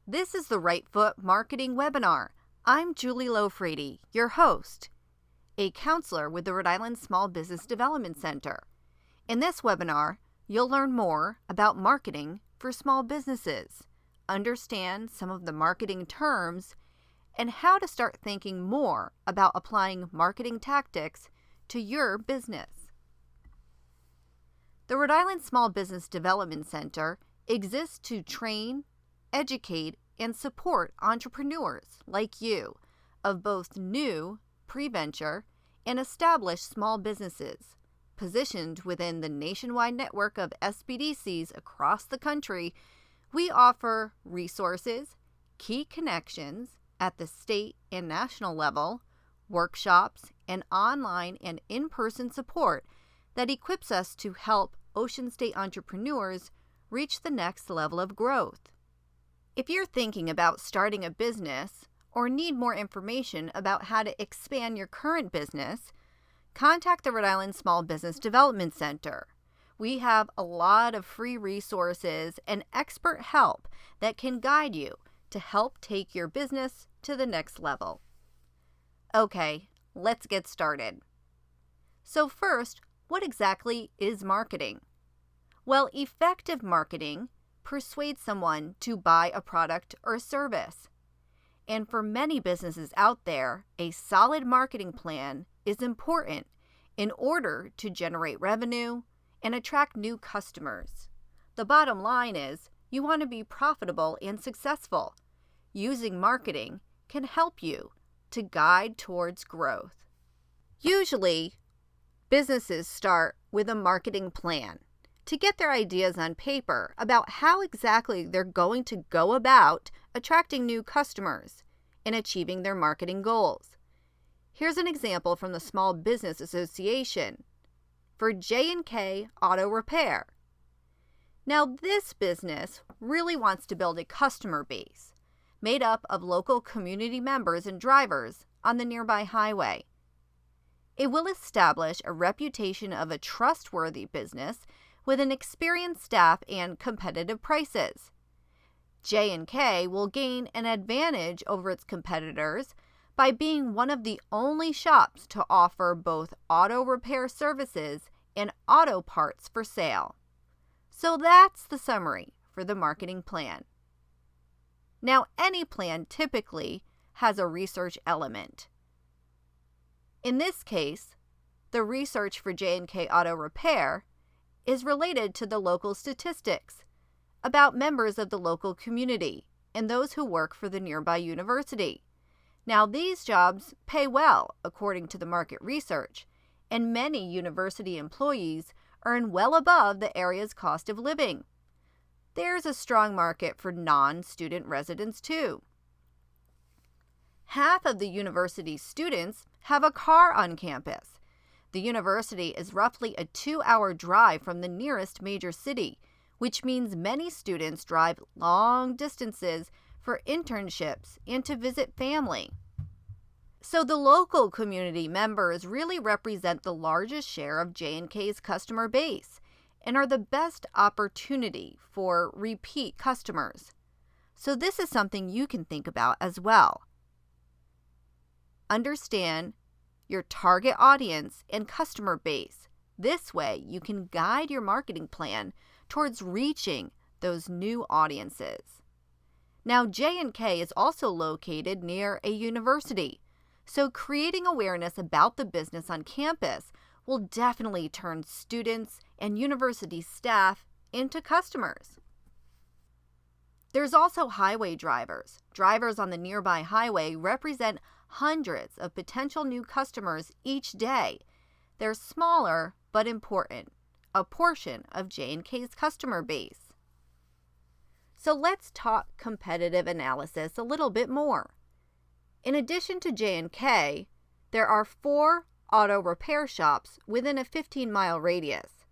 This is the Right Foot Marketing Webinar. I'm Julie Lofrady, your host, a counselor with the Rhode Island Small Business Development Center. In this webinar, you'll learn more about marketing for small businesses, understand some of the marketing terms, and how to start thinking more about applying marketing tactics to your business. The Rhode Island Small Business Development Center exists to train, educate, and support entrepreneurs like you of both new, pre-venture, and established small businesses. Positioned within the nationwide network of SBDCs across the country, we offer resources, key connections at the state and national level, workshops, and online and in-person support that equips us to help Ocean State entrepreneurs reach the next level of growth. If you're thinking about starting a business or need more information about how to expand your current business, contact the Rhode Island Small Business Development Center. We have a lot of free resources and expert help that can guide you to help take your business to the next level. Okay, let's get started. So first, what exactly is marketing? Well, effective marketing persuades someone to buy a product or service. And for many businesses out there, a solid marketing plan is important in order to generate revenue and attract new customers. The bottom line is you want to be profitable and successful. Using marketing can help you to guide towards growth. Usually, businesses start with a marketing plan to get their ideas on paper about how exactly they're going to go about attracting new customers and achieving their marketing goals. Here's an example from the Small Business Association for J&K Auto Repair. Now, this business really wants to build a customer base made up of local community members and drivers on the nearby highway. It will establish a reputation of a trustworthy business with an experienced staff and competitive prices. J&K will gain an advantage over its competitors by being one of the only shops to offer both auto repair services and auto parts for sale. So that's the summary for the marketing plan. Now, any plan typically has a research element. In this case, the research for J&K Auto Repair is related to the local statistics about members of the local community and those who work for the nearby university. Now, these jobs pay well according to the market research, and many university employees earn well above the area's cost of living. There's a strong market for non-student residents too. Half of the university students have a car on campus. The university is roughly a 2-hour drive from the nearest major city, which means many students drive long distances for internships and to visit family. So the local community members really represent the largest share of J&K's customer base and are the best opportunity for repeat customers. So this is something you can think about as well. Understand your target audience and customer base. This way, you can guide your marketing plan towards reaching those new audiences. Now, J&K is also located near a university, so creating awareness about the business on campus will definitely turn students and university staff into customers. There's also highway drivers. Drivers on the nearby highway represent hundreds of potential new customers each day. They're smaller but important, a portion of J&K's customer base. So let's talk competitive analysis a little bit more. In addition to J&K, there are 4 auto repair shops within a 15-mile radius.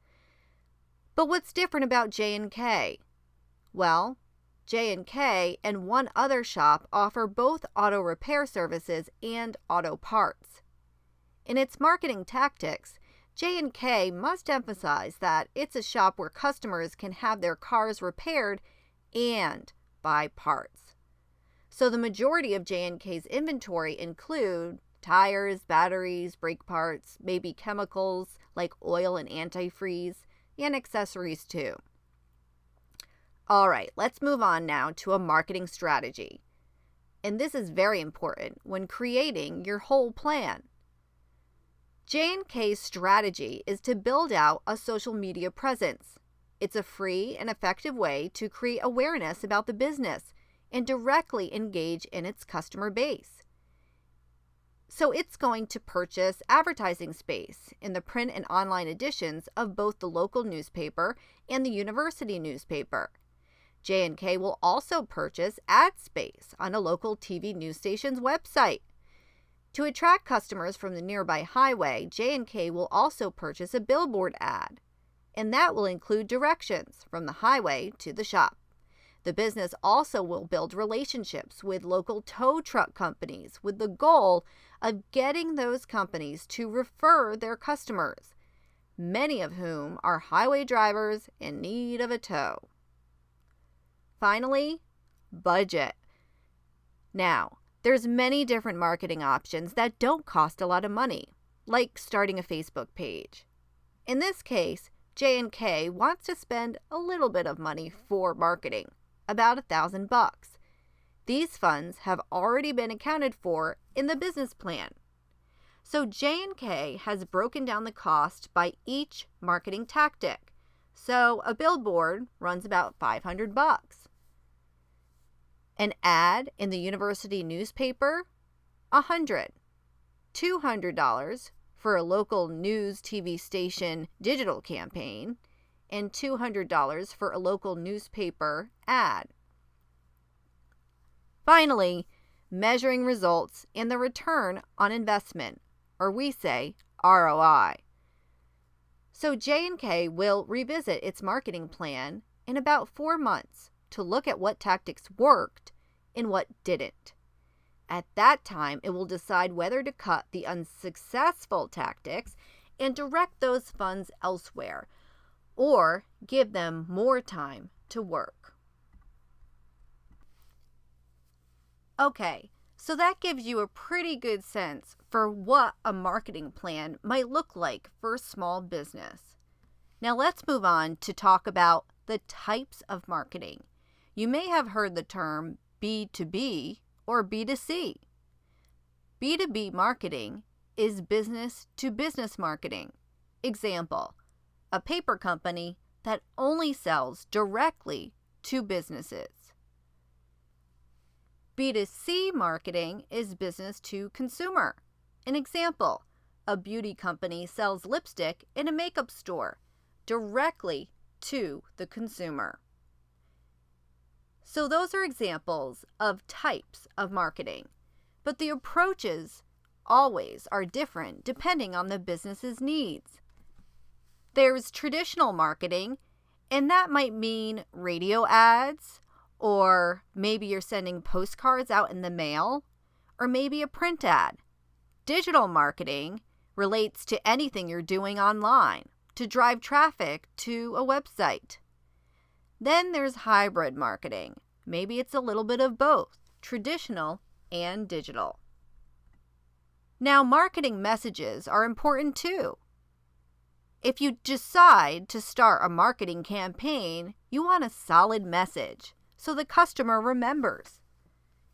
But what's different about J&K? Well, J&K and one other shop offer both auto repair services and auto parts. In its marketing tactics, J&K must emphasize that it's a shop where customers can have their cars repaired and buy parts. So the majority of J&K's inventory include tires, batteries, brake parts, maybe chemicals like oil and antifreeze, and accessories too. All right, let's move on now to a marketing strategy. And this is very important when creating your whole plan. J&K's strategy is to build out a social media presence. It's a free and effective way to create awareness about the business and directly engage in its customer base. So it's going to purchase advertising space in the print and online editions of both the local newspaper and the university newspaper. J&K will also purchase ad space on a local TV news station's website. To attract customers from the nearby highway, J&K will also purchase a billboard ad, and that will include directions from the highway to the shop. The business also will build relationships with local tow truck companies with the goal of getting those companies to refer their customers, many of whom are highway drivers in need of a tow. Finally, budget. Now, there's many different marketing options that don't cost a lot of money, like starting a Facebook page. In this case, J&K wants to spend a little bit of money for marketing, about $1,000. These funds have already been accounted for in the business plan. So J&K has broken down the cost by each marketing tactic. So a billboard runs about $500. An ad in the university newspaper, $100. $200 for a local news TV station digital campaign, and $200 for a local newspaper ad. Finally, measuring results and the return on investment, or we say ROI. So J&K will revisit its marketing plan in about 4 months to look at what tactics worked and what didn't. At that time, it will decide whether to cut the unsuccessful tactics and direct those funds elsewhere, or give them more time to work. Okay, so that gives you a pretty good sense for what a marketing plan might look like for a small business. Now let's move on to talk about the types of marketing. You may have heard the term B2B or B2C. B2B marketing is business-to-business marketing. Example, a paper company that only sells directly to businesses. B2C marketing is business to consumer. An example, a beauty company sells lipstick in a makeup store directly to the consumer. So those are examples of types of marketing, but the approaches always are different depending on the business's needs. There's traditional marketing, and that might mean radio ads, or maybe you're sending postcards out in the mail, or maybe a print ad. Digital marketing relates to anything you're doing online to drive traffic to a website. Then there's hybrid marketing. Maybe it's a little bit of both, traditional and digital. Now, marketing messages are important too. If you decide to start a marketing campaign, you want a solid message so the customer remembers.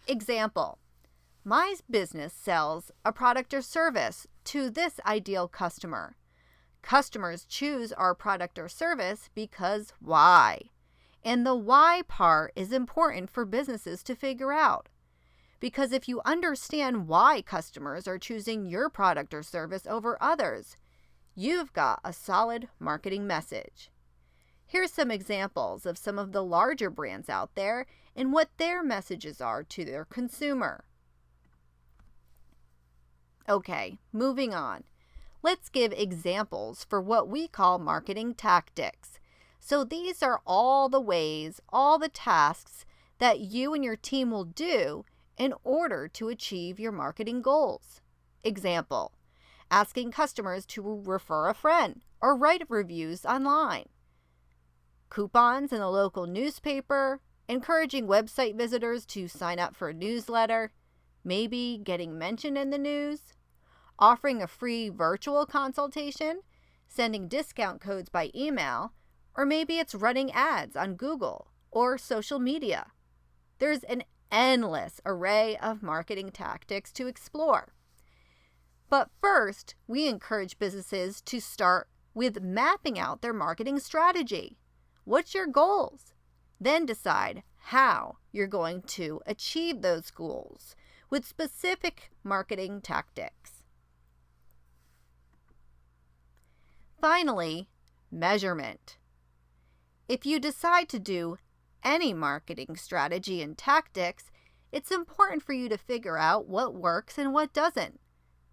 Example, my business sells a product or service to this ideal customer. Customers choose our product or service because why? And the why part is important for businesses to figure out. Because if you understand why customers are choosing your product or service over others, you've got a solid marketing message. Here's some examples of some of the larger brands out there and what their messages are to their consumer. Okay, moving on. Let's give examples for what we call marketing tactics. So these are all the ways, all the tasks that you and your team will do in order to achieve your marketing goals. Example, asking customers to refer a friend or write reviews online. Coupons in the local newspaper encouraging website visitors to sign up for a newsletter, maybe getting mentioned in the news, offering a free virtual consultation, sending discount codes by email, or maybe it's running ads on Google or social media. There's an endless array of marketing tactics to explore. But first, we encourage businesses to start with mapping out their marketing strategy. What's your goals? Then decide how you're going to achieve those goals with specific marketing tactics. Finally, measurement. If you decide to do any marketing strategy and tactics, it's important for you to figure out what works and what doesn't.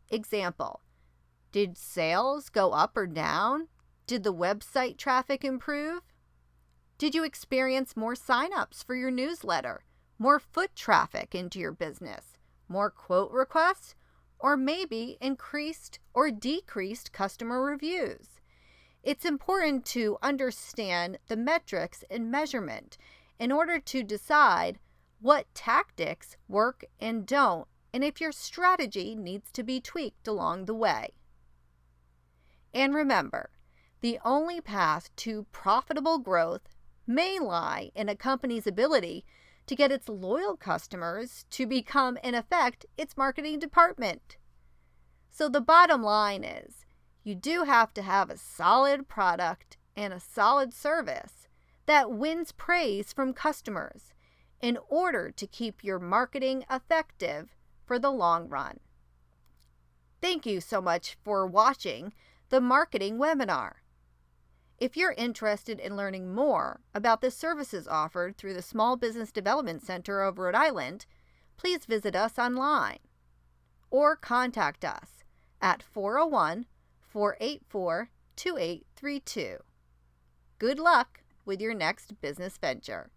Example, did sales go up or down? Did the website traffic improve? Did you experience more signups for your newsletter, more foot traffic into your business, more quote requests, or maybe increased or decreased customer reviews? It's important to understand the metrics and measurement in order to decide what tactics work and don't, and if your strategy needs to be tweaked along the way. And remember, the only path to profitable growth may lie in a company's ability to get its loyal customers to become, in effect, its marketing department. So the bottom line is, you do have to have a solid product and a solid service that wins praise from customers in order to keep your marketing effective for the long run. Thank you so much for watching the marketing webinar. If you're interested in learning more about the services offered through the Small Business Development Center over at Island, please visit us online or contact us at 401-484-2832. Good luck with your next business venture.